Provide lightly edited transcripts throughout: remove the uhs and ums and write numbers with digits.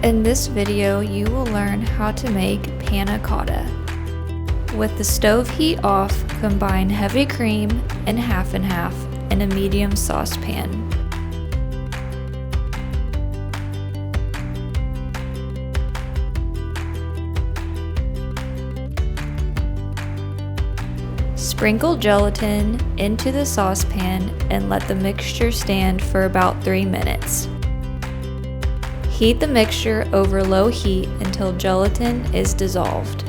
In this video, you will learn how to make panna cotta. With the stove heat off, combine heavy cream and half in a medium saucepan. Sprinkle gelatin into the saucepan and let the mixture stand for about 3 minutes. Heat the mixture over low heat until gelatin is dissolved.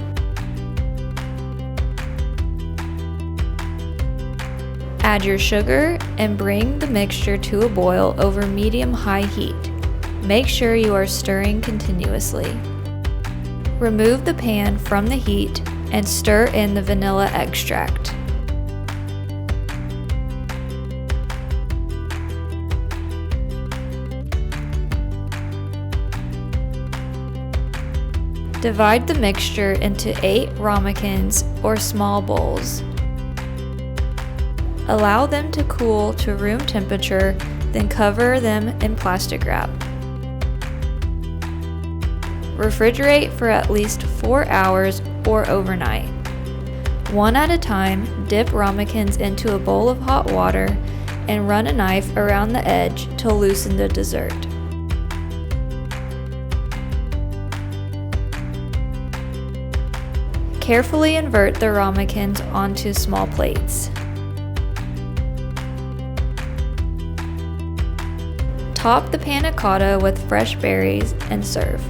Add your sugar and bring the mixture to a boil over medium-high heat. Make sure you are stirring continuously. Remove the pan from the heat and stir in the vanilla extract. Divide the mixture into 8 ramekins or small bowls. Allow them to cool to room temperature, then cover them in plastic wrap. Refrigerate for at least 4 hours or overnight. One at a time, dip ramekins into a bowl of hot water and run a knife around the edge to loosen the dessert. Carefully invert the ramekins onto small plates. Top the panna cotta with fresh berries and serve.